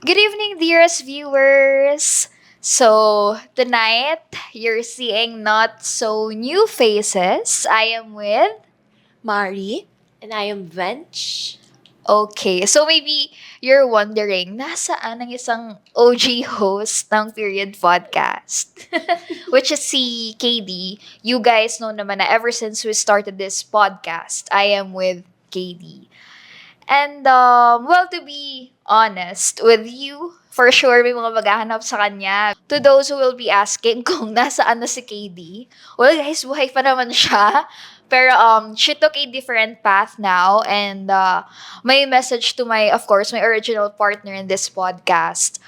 Good evening, dearest viewers. So, tonight, you're seeing not so new faces. I am with. Mari. And I am Vench. Okay, so maybe you're wondering, nasaan ang isang OG host ng Period Podcast? Which is si KD. You guys know naman na ever since we started this podcast, I am with KD. And, well, to be honest with you, for sure may mga maghahanap sa kanya. To those who will be asking kung nasaan na si KD, well, guys, buhay pa naman siya. Pero, she took a different path now. And, my message to my, of course, my original partner in this podcast,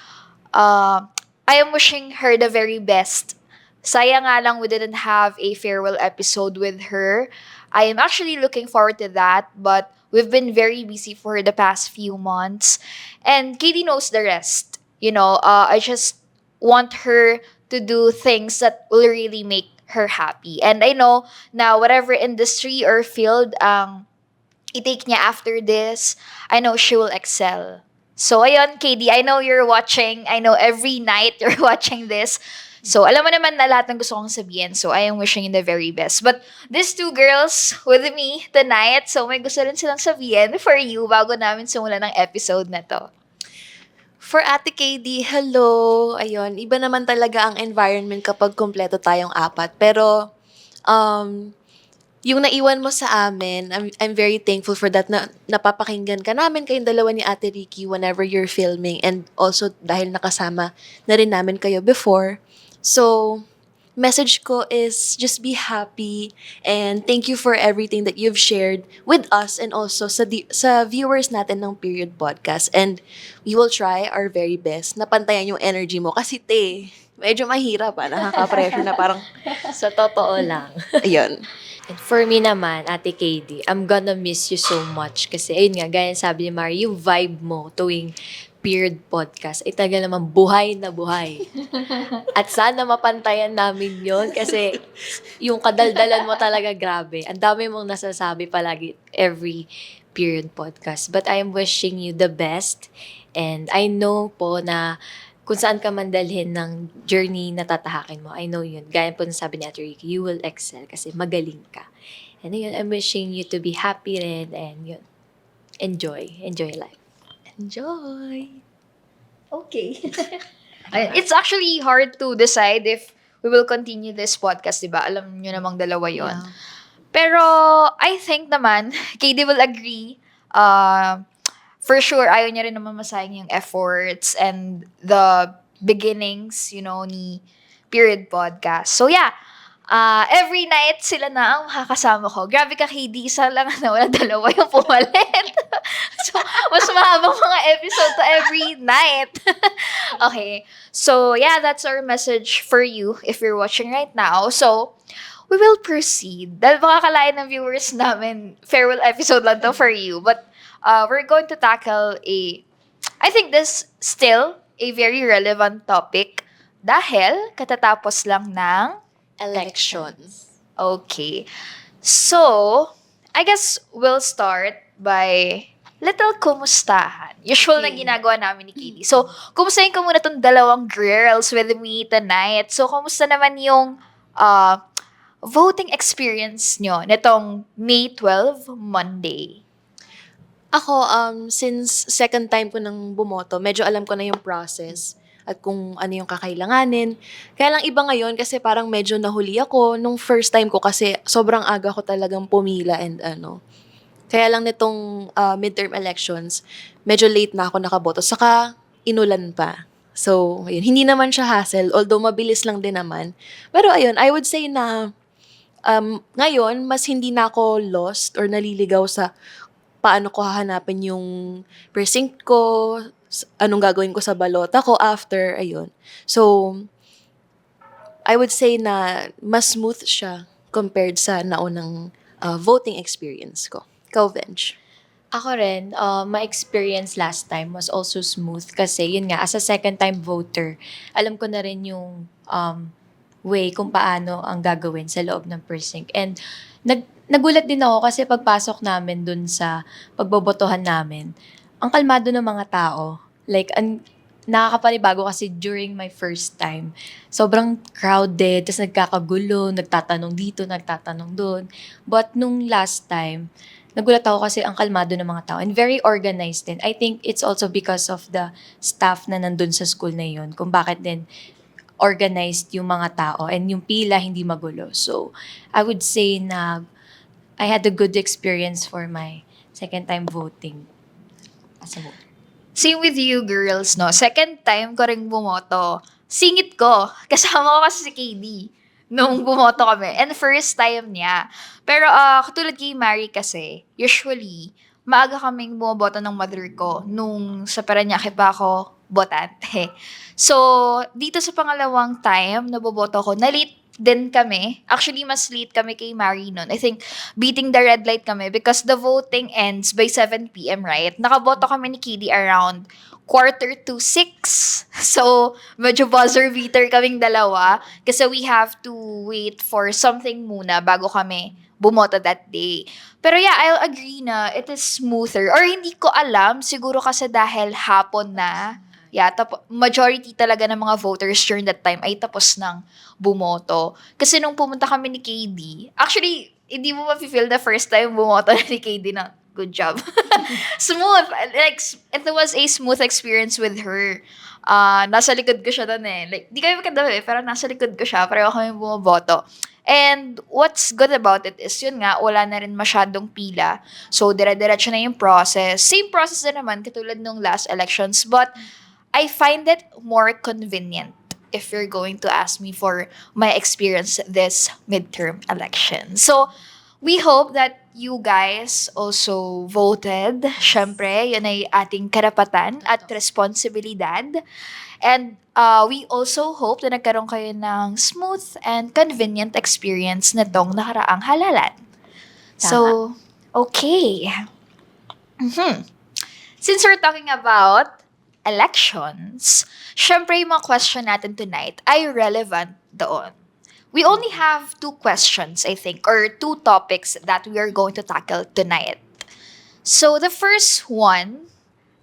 uh, I am wishing her the very best. Sayang nga lang we didn't have a farewell episode with her. I am actually looking forward to that, but we've been very busy for the past few months. And Katie knows the rest. I just want her to do things that will really make her happy. And I know now whatever industry or field i-take niya after this, I know she will excel. So, ayun, KD, I know you're watching. I know every night you're watching this. So, alam mo naman na lahat ng gusto kong sabihin. So, I am wishing you the very best. But, these two girls with me tonight, so may gusto rin silang sabihin for you bago namin simulan ng episode na to. For Ate KD, hello! Ayun, iba naman talaga ang environment kapag kompleto tayong apat. Pero, yung naiwan mo sa amin, I'm very thankful for that na napapakinggan ka namin kayong dalawa ni Ate Ricky whenever you're filming. And also, dahil nakasama na rin namin kayo before. So, message ko is just be happy and thank you for everything that you've shared with us and also sa viewers natin ng Period Podcast. And we will try our very best na pantayan yung energy mo. Kasi medyo mahirap nakaka-pressure na parang, Sa totoo lang. ayun. And for me naman, Ate KD, I'm gonna miss you so much. Kasi ayun nga, gaya sabi ni Mari, yung vibe mo tuwing Period Podcast ay talaga naman buhay na buhay. At sana mapantayan namin yon kasi yung kadaldalan mo talaga grabe. Ang dami mong nasasabi palagi every Period Podcast. But I am wishing you the best. And I know po na kung saan ka man dalhin ng journey na tatahakin mo, I know yun. Gaya po na sabi ni Ate Ricky, you will excel kasi magaling ka. And yun, I'm wishing you to be happy rin and yun, enjoy life. Enjoy! Okay. Ayun, it's actually hard to decide if we will continue this podcast, di ba? Alam nyo namang dalawa yon. Yeah. Pero, I think naman, KD will agree, for sure, ayaw niya rin naman masayang yung efforts and the beginnings, ni Period Podcast. So, yeah. Every night, sila na ang makakasama ko. Grabe ka, KD. Isa lang na wala dalawa yung pumalit. So, mas mahabang mga episode to every night. Okay. So, yeah, that's our message for you if you're watching right now. So, we will proceed. Dahil baka kalain ng viewers namin, farewell episode lang to for you. But, we're going to tackle I think this still a very relevant topic dahil katatapos lang ng Elections. okay. So, I guess we'll start by little kumustahan. Usual na Okay. ginagawa namin ni Katie. So, kumustahin ko muna tong dalawang girls with me tonight. So, kumusta naman yung voting experience nyo nitong May 12, Monday? Ako, since second time ko nang bumoto, medyo alam ko na yung process at kung ano yung kakailanganin. Kaya lang iba ngayon kasi parang medyo nahuli ako nung first time ko kasi sobrang aga ko talagang pumila and Kaya lang nitong midterm elections, medyo late na ako nakaboto. Saka inulan pa. So, ayun, hindi naman siya hassle, although mabilis lang din naman. Pero ayun, I would say na ngayon, mas hindi na ako lost or naliligaw sa paano ko hahanapin yung precinct ko, anong gagawin ko sa balota ko after, ayun. So, I would say na mas smooth siya compared sa naunang voting experience ko. Ikaw, Vench. Ako rin, my experience last time was also smooth kasi yun nga, as a second time voter, alam ko na rin yung way kung paano ang gagawin sa loob ng precinct. And nagulat din ako kasi pagpasok namin dun sa pagbobotohan namin, ang kalmado ng mga tao. Like, nakakapanibago kasi during my first time, sobrang crowded, tapos nagkakagulo, nagtatanong dito, nagtatanong doon. But nung last time, nagulat ako kasi ang kalmado ng mga tao and very organized din. I think it's also because of the staff na nandun sa school na yun, kung bakit din organized yung mga tao and yung pila hindi magulo. So, I would say na I had a good experience for my second time voting as a voter. Same with you, girls, no? Second time ko ring bumoto. Singit ko. Kasama ko kasi si KD nung bumoto kami. And first time niya. Pero katulad kay Mary kasi, usually, maaga kaming bumoboto ng mother ko nung sa Paranaque pa ako botante. So, dito sa pangalawang time na boboto ko, na-late din kami. Actually, mas late kami kay Mary nun. I think, beating the red light kami because the voting ends by 7 p.m., right? Nakaboto kami ni Kiddy around 5:45. So, medyo buzzer beater kaming dalawa kasi we have to wait for something muna bago kami bumoto that day. Pero yeah, I'll agree na it is smoother. Or hindi ko alam, siguro kasi dahil hapon na, yeah, majority talaga ng mga voters during that time ay tapos ng bumoto. Kasi nung pumunta kami ni KD, actually, hindi mo ma-feel the first time bumoto na ni KD na good job. Smooth. Like, it was a smooth experience with her. Nasa likod ko siya doon eh. Like, di kami magkadabi, pero nasa likod ko siya. Pareho kami bumoboto. And what's good about it is, yun nga, wala na rin masyadong pila. So, dire-diretso na yung process. Same process na naman, katulad nung last elections. But, I find it more convenient if you're going to ask me for my experience this midterm election. So, we hope that you guys also voted. Syempre, yun ay ating karapatan at responsibilidad. And we also hope na nagkaroon kayo ng smooth and convenient experience na tong nakaraang halalan. So, okay. Since we're talking about elections, syempre yung mga question natin tonight ay relevant doon. We only have 2 questions, I think, or 2 topics that we are going to tackle tonight. So, the first one,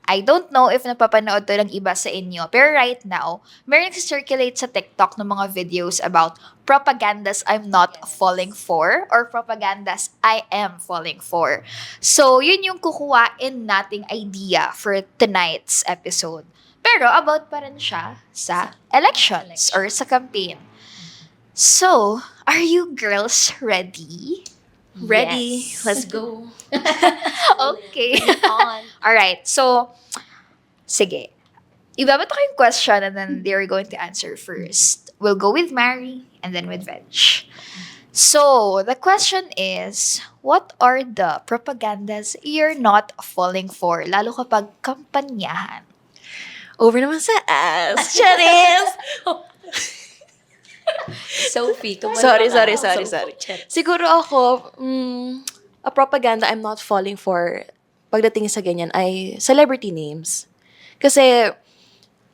I don't know if napapanood to ng iba sa inyo, pero right now, meron circulate sa TikTok ng mga videos about propagandas I'm not falling for or propagandas I am falling for. So, yun yung kukuhain nating idea for tonight's episode. Pero about pa rin siya sa elections or sa campaign. So, are you girls ready? Ready. Yes. Let's go. Okay. On. Alright, so, sige. Ibabato ko yung question and then they're going to answer first. We'll go with Mary and then with Veg. So, the question is, what are the propagandas you're not falling for? Lalo kapag kampanyahan. Over naman sa ass. Charis! Sophie, Sorry. Siguro ako, a propaganda I'm not falling for pagdating sa ganyan ay celebrity names. Kasi,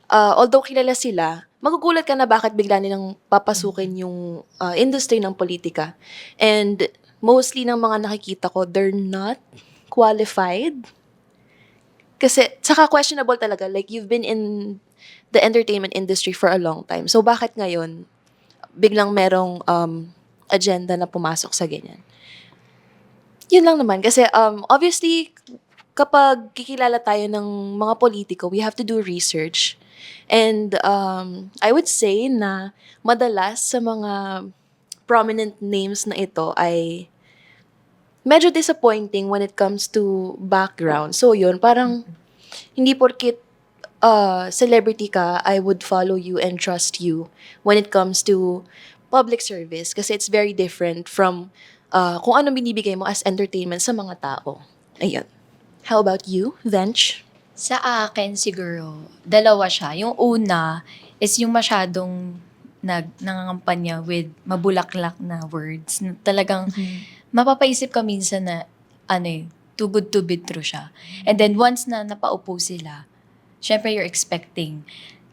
although kilala sila, magugulat ka na bakit bigla nilang papasukin yung industry ng politika. And mostly ng mga nakikita ko, they're not qualified. Kasi, saka questionable talaga. Like, you've been in the entertainment industry for a long time. So, bakit ngayon, biglang merong agenda na pumasok sa ganyan? Yun lang naman. Kasi, obviously, kapag kikilala tayo ng mga politiko, we have to do research. And I would say na madalas sa mga prominent names na ito ay medyo disappointing when it comes to background. So yun, parang hindi porkit celebrity ka, I would follow you and trust you when it comes to public service. Kasi it's very different from kung ano binibigay mo as entertainment sa mga tao. Ayun. How about you, Vench? Sa akin siguro, dalawa siya. Yung una is yung masyadong nangangampanya with mabulaklak na words. Na talagang mapapaisip ka minsan na too good to be true siya. And then once na napaupo sila, syempre you're expecting,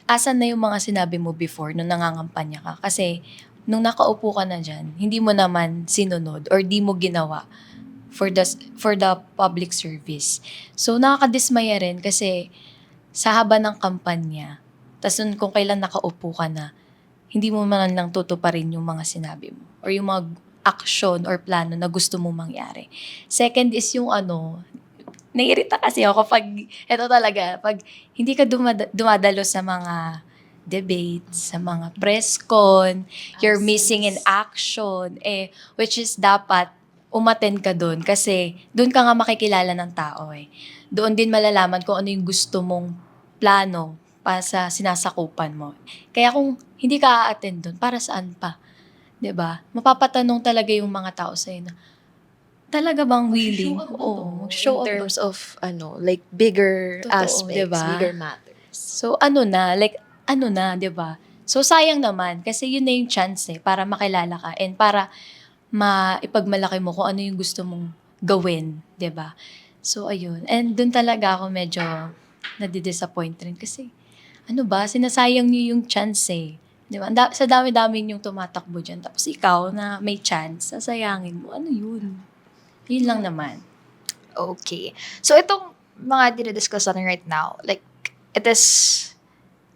asan na yung mga sinabi mo before nung nangangampanya ka? Kasi nung nakaupo ka na dyan, hindi mo naman sinunod or di mo ginawa for the public service. So, nakakadismaya rin kasi sa haba ng kampanya, Tapos kung kailan nakaupo ka na, hindi mo man lang tutuparin yung mga sinabi mo or yung mga action or plano na gusto mo mangyari. Second is yung naiirita kasi ako kapag, eto talaga, pag hindi ka dumadalo sa mga debates, sa mga press con, you're missing in action, which is dapat umattend ka doon kasi doon ka nga makikilala ng tao Doon din malalaman kung ano yung gusto mong plano para sa sinasakupan mo. Kaya kung hindi ka a-attend doon, para saan pa? 'Di ba? Mapapatanong talaga yung mga tao sa'yo na, talaga bang willing? Oo, show In up ba terms of, like, bigger Totoo, aspects, diba? bigger matters. So, 'di ba? So, sayang naman kasi yun na yung chance para makilala ka and para maipagmalaki mo kung ano yung gusto mong gawin, 'di ba? So, ayun. And dun talaga ako medyo nadi-disappoint rin kasi sinasayang niyo yung chance 'Di ba? Sa dami-dami yung tumatakbo dyan. Tapos ikaw na may chance, sasayangin mo. Ano yun? Yun lang naman. Okay. So, itong mga dinidiscuss natin right now, like, it is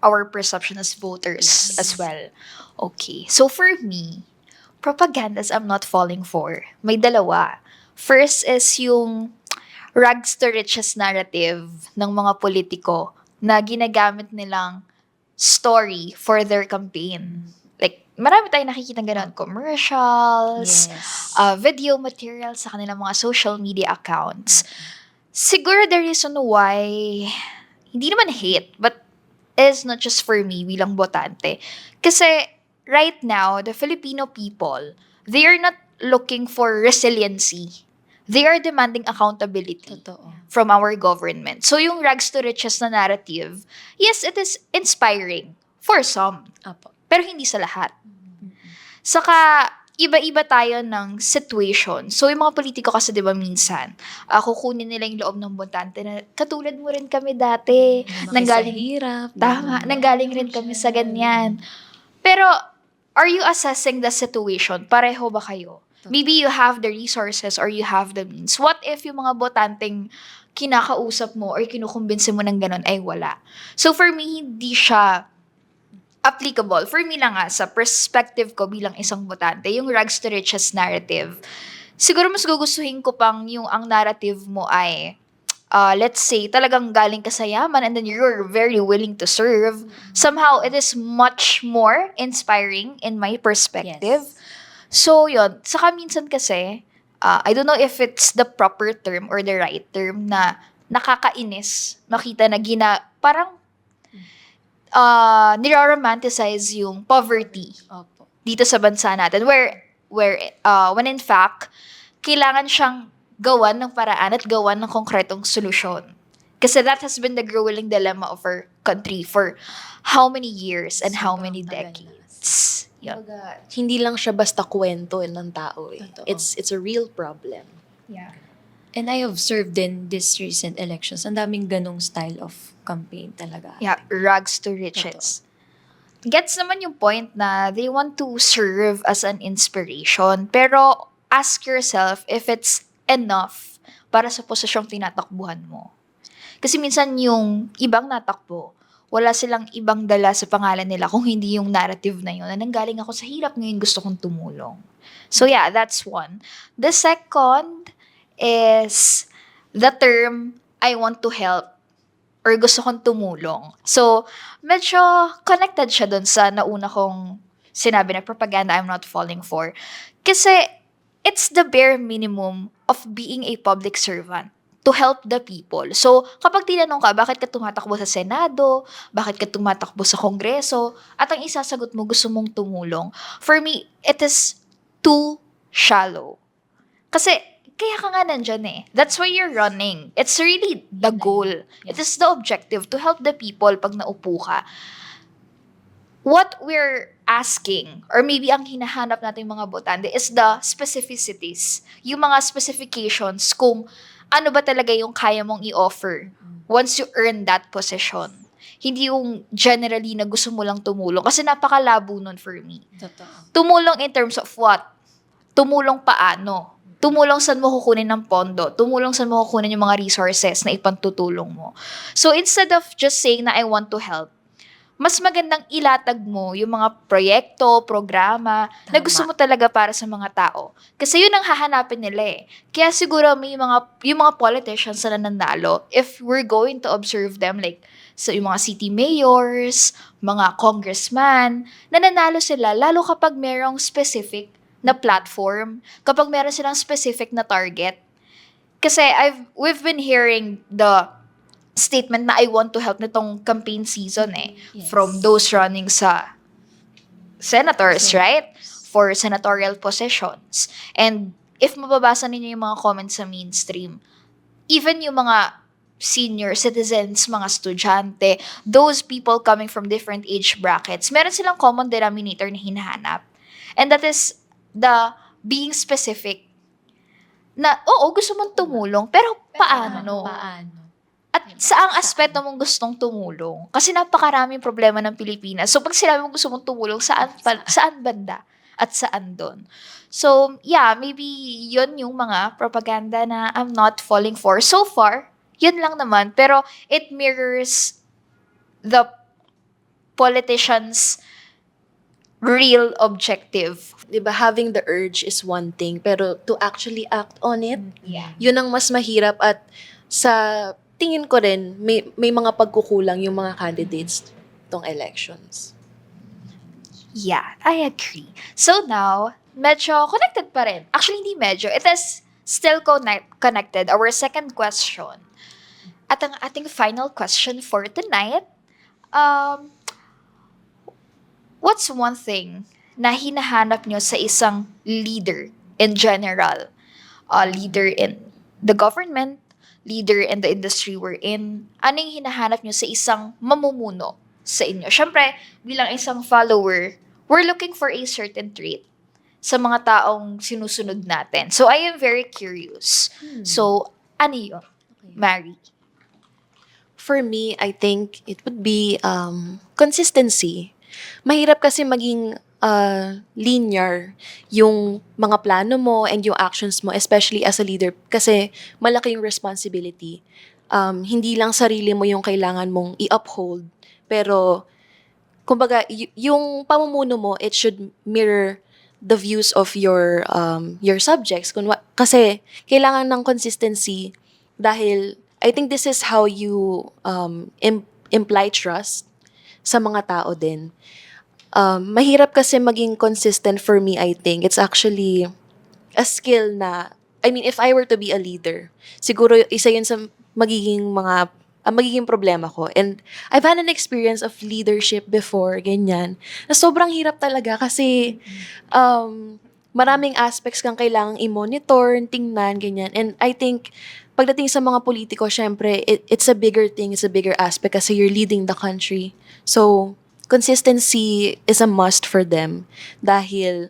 our perception as voters as well. Okay. So, for me, propagandas I'm not falling for. May dalawa. First is yung rags to riches narrative ng mga politiko na ginagamit nilang story for their campaign. Like, marami tayong nakikita ganun. Commercials, video materials sa kanilang mga social media accounts. Siguro the reason why, hindi naman hate, but is not just for me bilang botante. Kasi right now, the Filipino people, they are not looking for resiliency. They are demanding accountability Totoo. from our government. So yung rags to riches na narrative, yes, it is inspiring for some, Apo. pero hindi sa lahat. Saka, iba-iba tayo ng situation. So, yung mga politiko kasi, di ba, minsan, kukunin nila yung loob ng botante na katulad mo rin kami dati. Nanggaling, hirap. tama, nanggaling rin kami sa ganyan. Pero, are you assessing the situation? Pareho ba kayo? Maybe you have the resources or you have the means. What if yung mga botanteng kinakausap mo or kinukumbinsi mo ng ganun ay wala? So, for me, hindi siya applicable. For me lang sa perspective ko bilang isang botante, yung rags to riches narrative, siguro mas gugustuhin ko pang yung ang narrative mo ay, let's say, talagang galing ka sa yaman and then you're very willing to serve. Somehow, it is much more inspiring in my perspective. Yes. So, yun. Saka minsan kasi, I don't know if it's the proper term or the right term na nakakainis makita na parang niraromanticize yung poverty Opo. dito sa bansa natin where when in fact kailangan siyang gawan ng paraan at gawan ng konkretong solusyon. Kasi that has been the grueling dilemma of our country for how many years and how many Sobrang tagal na. decades. Yun. Kumbaga, hindi lang siya basta kwento ng tao Totoo. It's a real problem. Yeah. And I observed din this recent elections, ang daming ganong style of campaign talaga. Yeah, rags to riches. Gets naman yung point na they want to serve as an inspiration. Pero ask yourself if it's enough para sa posisyong tinatakbuhan mo. Kasi minsan yung ibang natakbo, wala silang ibang dala sa pangalan nila kung hindi yung narrative na yun. Na nanggaling ako sa hirap, ngayon gusto kong tumulong. So yeah, that's one. The second is the term, I want to help or gusto kong tumulong. So, medyo connected siya dun sa nauna kong sinabi na propaganda I'm not falling for. Kasi, it's the bare minimum of being a public servant to help the people. So, kapag tinanong ka, bakit ka tumatakbo sa Senado? Bakit ka tumatakbo sa Kongreso? At ang isasagot mo, gusto mong tumulong. For me, it is too shallow. Kasi, kaya ka nga nandyan That's why you're running. It's really the goal. It is the objective to help the people pag naupo ka. What we're asking, or maybe ang hinahanap natin mga botante, is the specificities. Yung mga specifications kung ano ba talaga yung kaya mong i-offer once you earn that position. Hindi yung generally na gusto mo lang tumulong. Kasi napakalabo nun for me. Totoo. Tumulong in terms of what? Tumulong paano? Tumulong saan mo kukunin ng pondo? Tumulong saan mo kukunin yung mga resources na ipantutulong mo? So, instead of just saying na I want to help, mas magandang ilatag mo yung mga proyekto, programa na Tama. gusto mo talaga para sa mga tao. Kasi yun ang hahanapin nila eh. Kaya siguro yung mga politicians na nanalo, if we're going to observe them like yung mga city mayors, mga congressman, nananalo sila lalo kapag merong specific na platform, kapag meron silang specific na target. Kasi we've been hearing the statement na I want to help nitong campaign season eh. Yes. From those running sa senators, right? For senatorial positions. And if mababasa ninyo yung mga comments sa mainstream, even yung mga senior citizens, mga estudyante, those people coming from different age brackets, meron silang common denominator na hinahanap. And that is the being specific na, oo, gusto mong tumulong, pero paano? Paano? At saang aspeto mong gustong tumulong? Kasi napakaraming problema ng Pilipinas. So, pag sinabi mo gusto mong tumulong, saan banda? At saan doon? So, yeah, maybe yun yung mga propaganda na I'm not falling for. So far, yun lang naman. Pero it mirrors the politicians' real objective. Diba, having the urge is one thing, pero to actually act on it, Yeah. yun ang mas mahirap. At sa tingin ko rin, may mga pagkukulang yung mga candidates tong elections. Yeah, I agree. So now, medyo connected pa rin. Actually, hindi medyo. It is still connected. Our second question. At ang ating final question for tonight, um, what's one thing na hinahanap nyo sa isang leader in general? Leader in the government, leader in the industry we're in. Ano yung hinahanap nyo sa isang mamumuno sa inyo? Siyempre, bilang isang follower, we're looking for a certain trait sa mga taong sinusunod natin. So, I am very curious. So, ano yun? Mary? For me, I think it would be consistency. Mahirap kasi maging linear yung mga plano mo and yung actions mo, especially as a leader, kasi malaki yung responsibility. Hindi lang sarili mo yung kailangan mong i-uphold, pero kumbaga, yung pamumuno mo, it should mirror the views of your subjects. Kasi kailangan ng consistency dahil I think this is how you imply trust sa mga tao din. Mahirap kasi maging consistent for me, I think. It's actually a skill na, I mean, if I were to be a leader, siguro isa yun sa magiging problema ko. And I've had an experience of leadership before, ganyan, na sobrang hirap talaga kasi maraming aspects kang kailangang i-monitor, tingnan, ganyan. And I think, pagdating sa mga politiko, syempre, it's a bigger thing, it's a bigger aspect kasi you're leading the country. So, consistency is a must for them dahil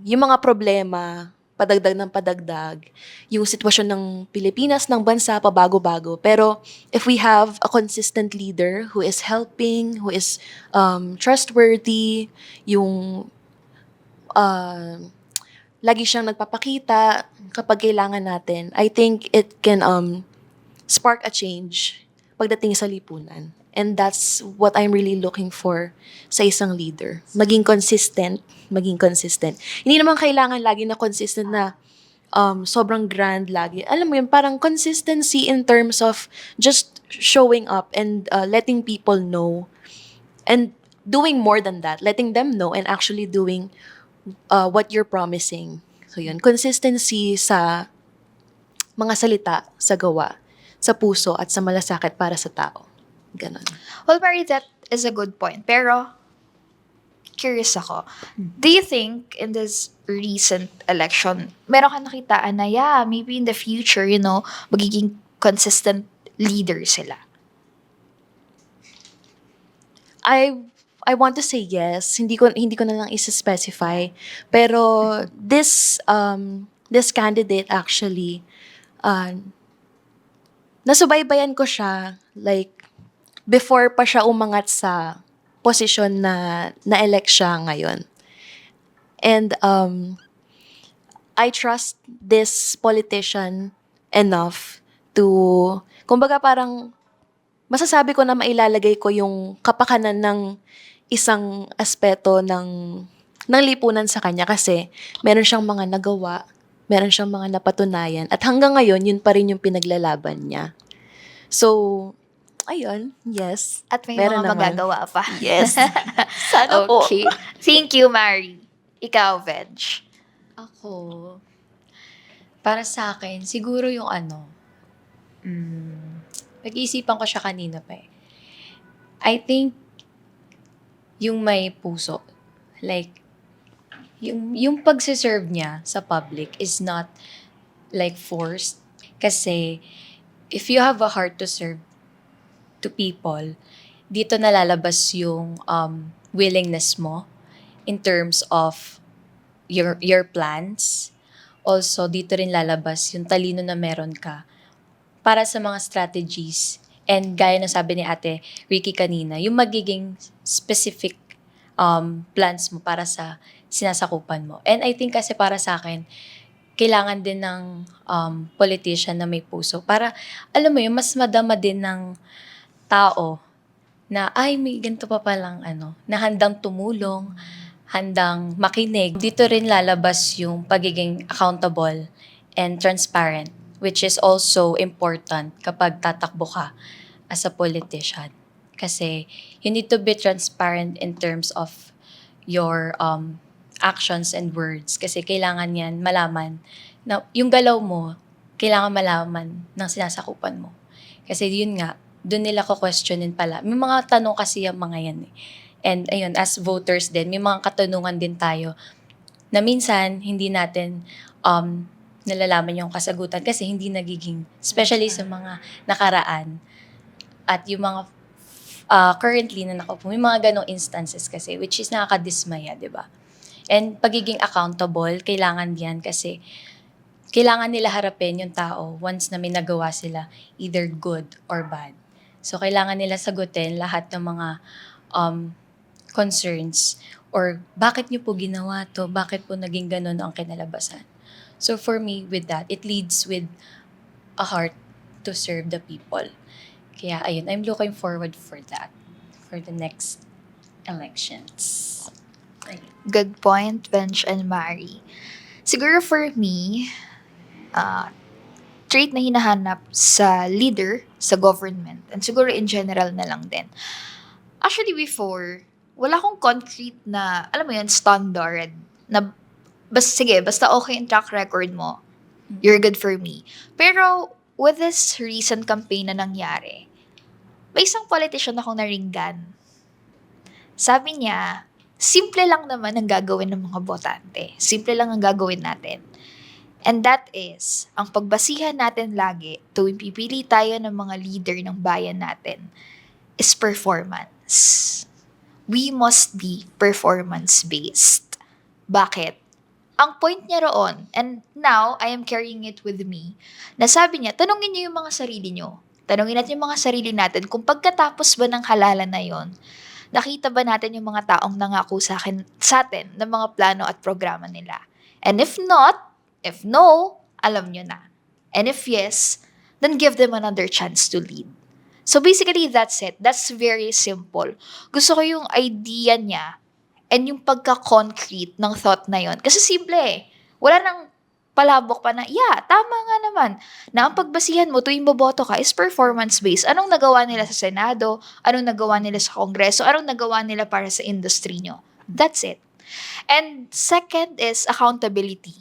yung mga problema, padagdag ng padagdag, yung sitwasyon ng Pilipinas, ng bansa, pabago-bago. Pero if we have a consistent leader who is helping, who is trustworthy, yung lagi siyang nagpapakita kapag kailangan natin, I think it can spark a change pagdating sa lipunan. And that's what I'm really looking for sa isang leader. Maging consistent. Hindi naman kailangan lagi na consistent na sobrang grand lagi. Alam mo yun, parang consistency in terms of just showing up and letting people know. And doing more than that. Letting them know and actually doing what you're promising. So yun, consistency sa mga salita, sa gawa, sa puso at sa malasakit para sa tao. Ganon. Well, Mary, that is a good point. Pero, curious ako. Do you think in this recent election, meron ka nakitaan na, yeah, maybe in the future, magiging consistent leader sila? I want to say yes. Hindi ko na lang isa-specify. Pero this candidate actually, nasubaybayan ko siya like before pa siya umangat sa posisyon na na-elect siya ngayon. And I trust this politician enough to, kumbaga parang masasabi ko na mailalagay ko yung kapakanan ng isang aspeto ng lipunan sa kanya kasi meron siyang mga nagawa, meron siyang mga napatunayan at hanggang ngayon yun pa rin yung pinaglalaban niya. So, ayun, yes. At may Meron mga naman. magagawa pa. Yes. Sana po. Okay. Thank you, Mari. Ikaw, Veg. Ako, para sa akin, siguro yung nag-iisipan ko siya kanina pa eh. I think, yung may puso. Like, yung pagsiserve niya sa public is not like forced. Kasi, if you have a heart to serve to people, dito nalalabas yung willingness mo in terms of your plans. Also, dito rin lalabas yung talino na meron ka para sa mga strategies. And gaya na sabi ni Ate Ricky kanina, yung magiging specific plans mo para sa sinasakupan mo. And I think kasi para sa akin, kailangan din ng politician na may puso para, alam mo yun, mas madama din ng tao na, ay, may ganito pa palang na handang tumulong, handang makinig. Dito rin lalabas yung pagiging accountable and transparent, which is also important kapag tatakbo ka as a politician. Kasi you need to be transparent in terms of your actions and words. Kasi kailangan yan malaman na yung galaw mo, kailangan malaman ng sinasakupan mo. Kasi yun nga, doon nila ko-questionin pala. May mga tanong kasi yung mga yan eh. And ayun, as voters din, may mga katanungan din tayo na minsan hindi natin nalalaman yung kasagutan kasi hindi nagiging, especially sa mga nakaraan at yung mga currently na nakaupo, may mga ganong instances kasi which is nakakadismaya, di ba? And pagiging accountable, kailangan yan kasi kailangan nila harapin yung tao once na may nagawa sila, either good or bad. So, kailangan nila sagutin lahat ng mga concerns or bakit niyo po ginawa to, bakit po naging ganun ang kinalabasan. So, for me, with that, it leads with a heart to serve the people. Kaya, ayun, I'm looking forward for that, for the next elections. Ayun. Good point, Bench and Mari. Siguro for me, trait na hinahanap sa leader, sa government, and siguro in general na lang din. Actually, before, wala akong concrete na, alam mo yun, standard na, basta okay yung track record mo, you're good for me. Pero, with this recent campaign na nangyari, may isang politician akong naringgan. Sabi niya, simple lang naman ang gagawin ng mga botante. Simple lang ang gagawin natin. And that is, ang pagbasihan natin lagi tuwing pipili tayo ng mga leader ng bayan natin is performance. We must be performance-based. Bakit? Ang point niya roon, and now I am carrying it with me, na sabi niya, tanungin niyo yung mga sarili niyo. Tanungin natin yung mga sarili natin kung pagkatapos ba ng halalan na yon, nakita ba natin yung mga taong nangako sa atin ng mga plano at programa nila. And if not, if no, alam nyo na. And if yes, then give them another chance to lead. So basically, that's it. That's very simple. Gusto ko yung idea niya and yung pagka-concrete ng thought na yon. Kasi simple eh. Wala nang palabok pa na, yeah, tama nga naman, na ang pagbasihan mo tuwing boboto ka is performance-based. Anong nagawa nila sa Senado? Anong nagawa nila sa Kongreso? Anong nagawa nila para sa industry nyo? That's it. And second is accountability.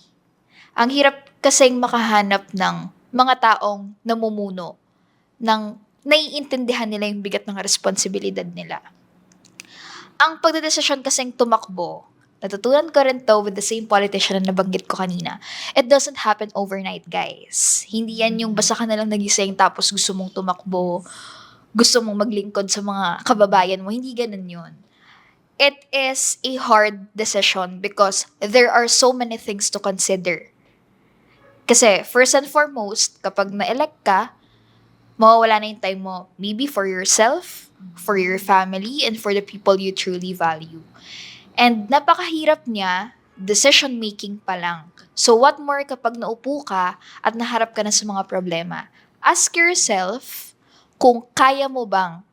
Ang hirap kasing makahanap ng mga taong namumuno ng naiintindihan nila yung bigat ng responsibilidad nila. Ang pagdedesisyon kasing tumakbo, natutunan ko rin to with the same politician na nabanggit ko kanina. It doesn't happen overnight, guys. Hindi yan yung basta ka na lang nagising tapos gusto mong tumakbo, gusto mong maglingkod sa mga kababayan mo. Hindi ganun yun. It is a hard decision because there are so many things to consider. Kasi, first and foremost, kapag na-elect ka, mawawala na yung time mo maybe for yourself, for your family, and for the people you truly value. And napakahirap niya, decision-making pa lang. So, what more kapag naupo ka at naharap ka na sa mga problema? Ask yourself kung kaya mo bang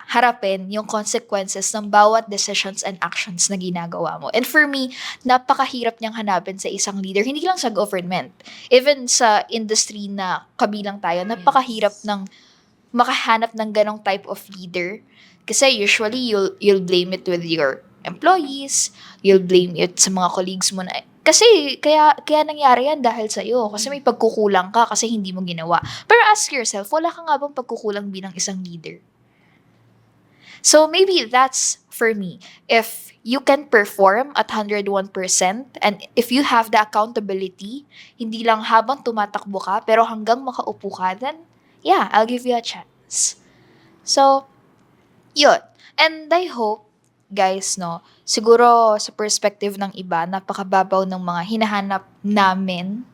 harapin yung consequences ng bawat decisions and actions na ginagawa mo. And for me, napakahirap niyang hanapin sa isang leader, hindi lang sa government. Even sa industry na kabilang tayo, napakahirap ng makahanap ng ganong type of leader. Kasi usually, you'll blame it with your employees, you'll blame it sa mga colleagues mo na, kasi kaya nangyari yan dahil sa iyo. Kasi may pagkukulang ka kasi hindi mo ginawa. Pero ask yourself, wala ka nga bang pagkukulang bilang isang leader? So maybe that's for me. If you can perform at 101% and if you have the accountability, hindi lang habang tumatakbo ka, pero hanggang makaupo ka, then yeah, I'll give you a chance. So, yun. And I hope, guys, no, siguro sa perspective ng iba, napakababaw ng mga hinahanap namin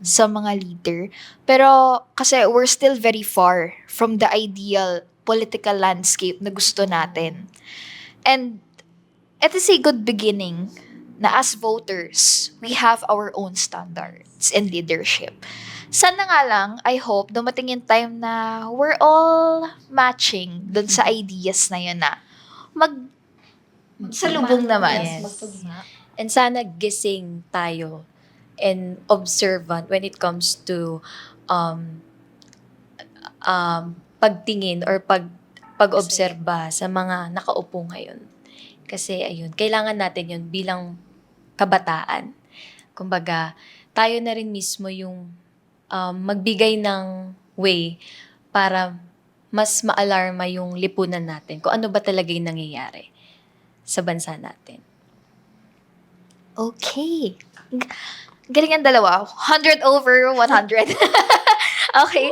sa mga leader. Pero kasi we're still very far from the ideal political landscape na gusto natin. And it is a good beginning na as voters, we have our own standards in leadership. Sana nga lang, I hope, dumating yung time na we're all matching dun sa ideas na yun na salubong naman. Yes. And sana gising tayo and observant when it comes to pagtingin or pag-obserba sa mga nakaupo ngayon. Kasi ayun, kailangan natin yun bilang kabataan. Kumbaga, tayo na rin mismo yung magbigay ng way para mas maalarma yung lipunan natin kung ano ba talaga yung nangyayari sa bansa natin. Okay. Galing ang dalawa. 100 over 100. Okay.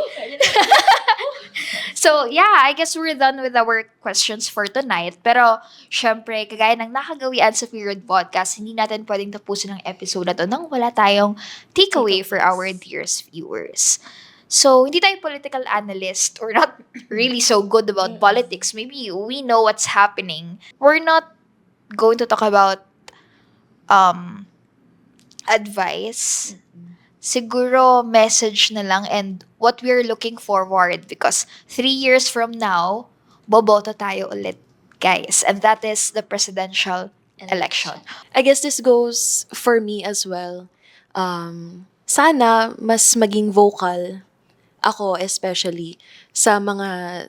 So, yeah, I guess we're done with our questions for tonight. Pero, syempre, kagaya ng nakagawian sa Period Podcast, hindi natin pwedeng tapusin ang episode na to nang wala tayong takeaway for our dearest viewers. So, hindi tayo political analyst or not really so good about politics. Maybe we know what's happening. We're not going to talk about advice. Siguro message na lang and what we're looking forward because 3 years from now, boboto tayo ulit, guys. And that is the presidential election. I guess this goes for me as well. Sana mas maging vocal ako especially sa mga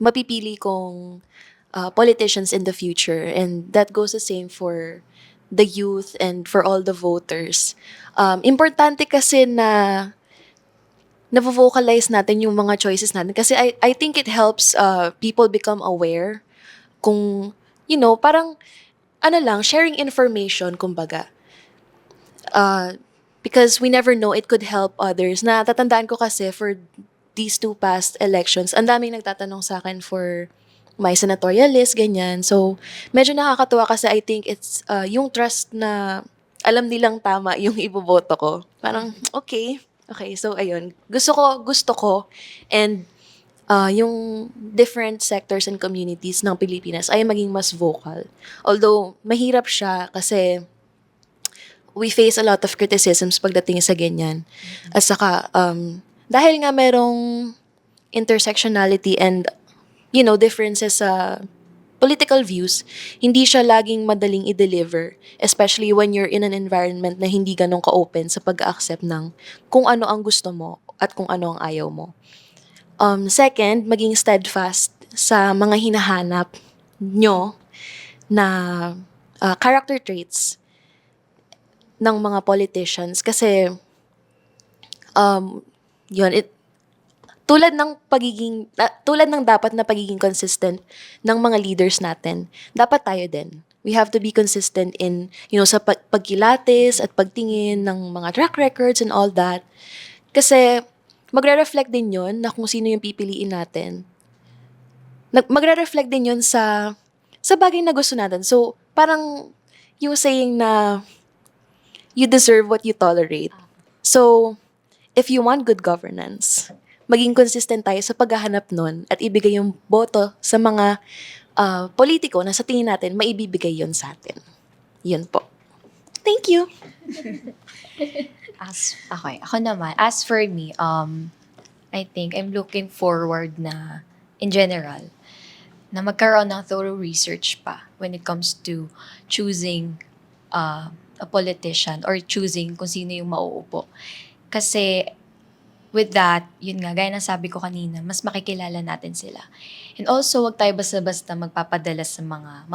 mapipili kong politicians in the future. And that goes the same for the youth and for all the voters. Importante kasi na na-vocalize natin yung mga choices natin kasi I think it helps people become aware kung, parang sharing information, kumbaga. Because we never know, it could help others. Natatandaan ko kasi for these 2 past elections, ang daming nagtatanong sa akin for my senatorial list, ganyan. So, medyo nakakatuwa kasi I think it's yung trust na alam nilang tama yung iboboto ko. Parang, okay, so ayun. Gusto ko, and yung different sectors and communities ng Pilipinas ay maging mas vocal. Although, mahirap siya kasi we face a lot of criticisms pagdating sa ganyan. At saka, dahil nga merong intersectionality and, differences sa political views, hindi siya laging madaling i-deliver, especially when you're in an environment na hindi ganun ka-open sa pag-accept ng kung ano ang gusto mo at kung ano ang ayaw mo. Second, maging steadfast sa mga hinahanap nyo na character traits ng mga politicians kasi tulad ng dapat na pagiging consistent ng mga leaders natin, dapat tayo din. We have to be consistent in, sa pagkilatis at pagtingin ng mga track records and all that. Kasi magre-reflect din yun na kung sino yung pipiliin natin. Magre-reflect din yun sa bagay na gusto natin. So, parang yung saying na you deserve what you tolerate. So, if you want good governance, maging consistent tayo sa paghahanap nun at ibigay yung boto sa mga politiko na sa tingin natin maibibigay yun sa atin. Yun po. Thank you. Okay, ako naman. As for me, I think I'm looking forward na, in general, na magkaroon ng thorough research pa when it comes to choosing a politician or choosing kung sino yung mauupo. Kasi with that, yun nga, gaya ng sabi ko kanina, mas makikilala natin sila. And also, wag tayo basta-basta magpapadala sa mga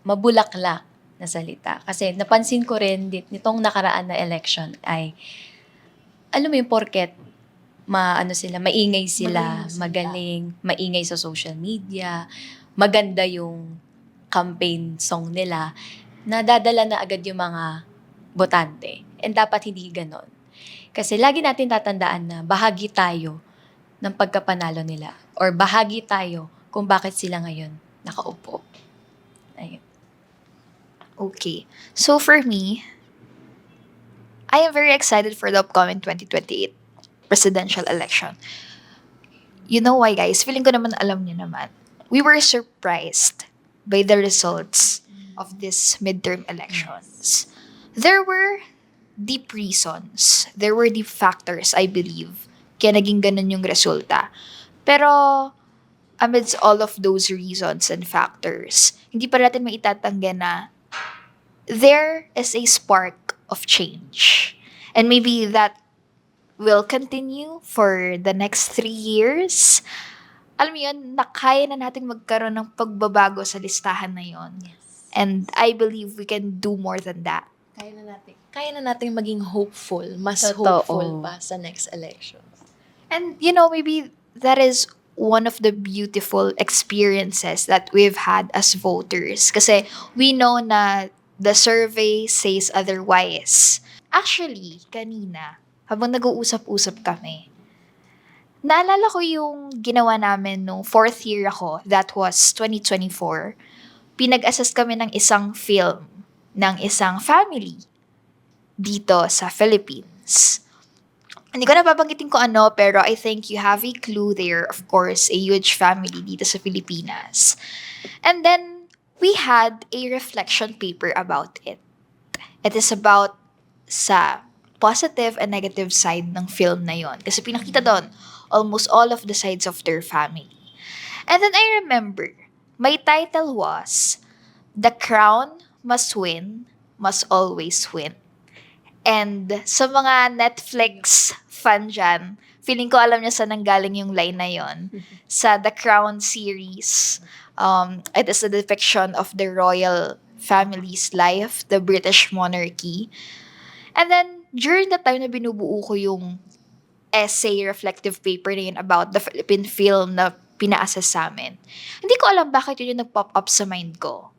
mabulaklak na salita. Kasi napansin ko rin nitong nakaraan na election ay, alam mo yung porket maingay sila, magaling, maingay sa social media, maganda yung campaign song nila, nadadala na agad yung mga botante. And dapat hindi ganon. Kasi lagi natin tatandaan na bahagi tayo ng pagkapanalo nila or bahagi tayo kung bakit sila ngayon nakaupo. Ayun. Okay. So for me, I am very excited for the upcoming 2028 presidential election. You know why, guys? Feeling ko naman alam niyo naman. We were surprised by the results of these midterm elections. There were deep reasons. There were deep factors, I believe, kaya naging ganun yung resulta. Pero amidst all of those reasons and factors, hindi pa natin maitatanggi na there is a spark of change. And maybe that will continue for the next 3 years. Alam mo yun, kaya na natin magkaroon ng pagbabago sa listahan na yun. And I believe we can do more than that. Kaya na natin maging hopeful, mas Totoo. hopeful pa sa next election. And you know, maybe that is one of the beautiful experiences that we've had as voters. Kasi we know na the survey says otherwise. Actually, kanina, habang nag-uusap-usap kami, naalala ko yung ginawa namin nung 4th year ako, that was 2024. Pinag-assess kami ng isang film ng isang family dito sa Philippines. Hindi ko na babanggitin ko ano, pero I think you have a clue there. Of course, a huge family dito sa Pilipinas. And then, we had a reflection paper about it. It is about sa positive and negative side ng film na yon. Kasi pinakita doon almost all of the sides of their family. And then I remember, my title was, The Crown Must Win, Must Always Win. And sa mga Netflix fan dyan, feeling ko alam niya saan nanggaling yung line na yon. Sa The Crown series, it is a depiction of the royal family's life, the British monarchy. And then, during the time na binubuo ko yung essay reflective paper na yun about the Philippine film na pina-assess sa amin, hindi ko alam bakit yun yung nag-pop up sa mind ko.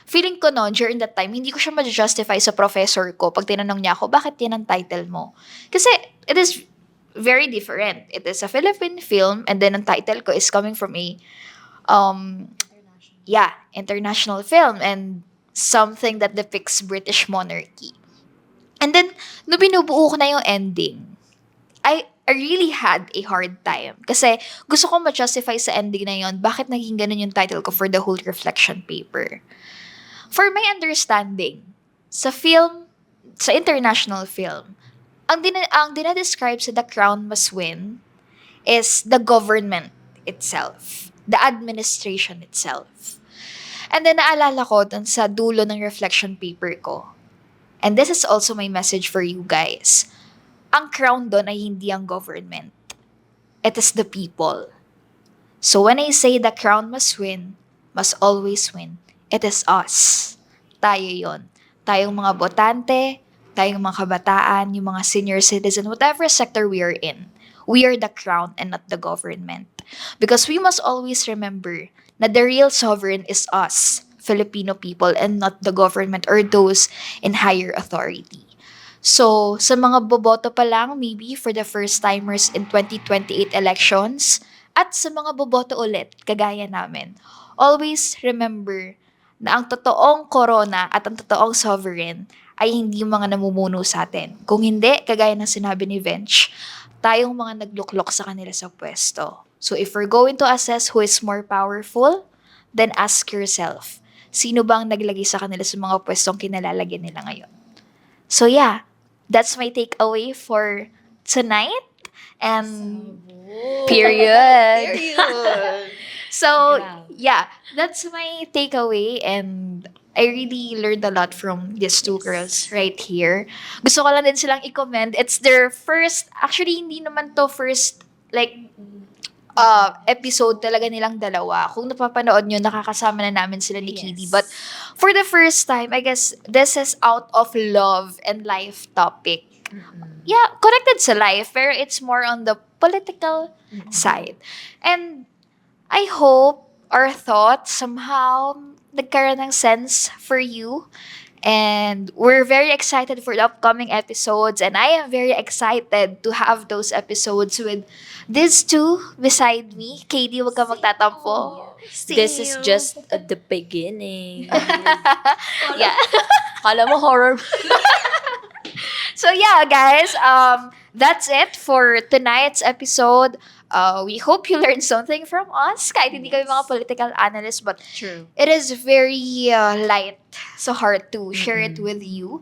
Feeling ko noon, during that time, hindi ko siya ma-justify sa professor ko pag tinanong niya ako, bakit yan ang title mo? Kasi it is very different. It is a Philippine film and then ang title ko is coming from a international film and something that depicts British monarchy. And then, no binubuo ko na yung ending, I really had a hard time. Kasi gusto ko ma-justify sa ending na yon bakit naging ganun yung title ko for the whole reflection paper. For my understanding, sa film, sa international film, ang dinadescribe sa The Crown Must Win is the government itself, the administration itself. And then naalala ko dun sa dulo ng reflection paper ko, and this is also my message for you guys, ang crown doon ay hindi ang government. It is the people. So when I say the crown must win, must always win, it is us. Tayo yon. Tayong mga botante, tayong mga kabataan, yung mga senior citizen, whatever sector we are in. We are the crown and not the government. Because we must always remember na the real sovereign is us, Filipino people, and not the government or those in higher authority. So, sa mga boboto pa lang, maybe for the first timers in 2028 elections, at sa mga boboto ulit, kagaya namin, always remember na ang totoong corona at ang totoong sovereign ay hindi yung mga namumuno sa atin. Kung hindi, kagaya ng sinabi ni Vench, tayong mga nagluklok sa kanila sa pwesto. So if we're going to assess who is more powerful, then ask yourself, sino bang naglagay sa kanila sa mga pwestong kinalalagyan nila ngayon? So yeah, that's my takeaway for tonight. and period. So, Grabe. yeah, that's my takeaway and I really learned a lot from these two girls right here. Gusto ko lang din silang i-commend. It's their first, actually hindi naman to first, like, episode talaga nilang dalawa. Kung napapanood nyo, nakakasama na namin sila ni Kidi. But for the first time, I guess this is out of love and life topic. Yeah, connected sa life, pero it's more on the political side. And I hope our thoughts somehow nagkaroon ng sense for you. And we're very excited for the upcoming episodes. And I am very excited to have those episodes with these two beside me. Katie, wag ka magtatampo. This is just the beginning. Yeah. Kala mo horror. So yeah, guys, that's it for tonight's episode. We hope you learned something from us. Kahit hindi kami mga political analysts, but True. it is very light sa heart to share it with you.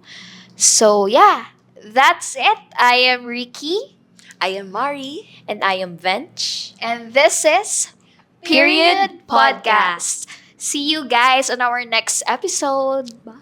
So yeah, that's it. I am Ricky, I am Mari. And I am Vench. and this is Period Podcast. See you guys on our next episode. Bye.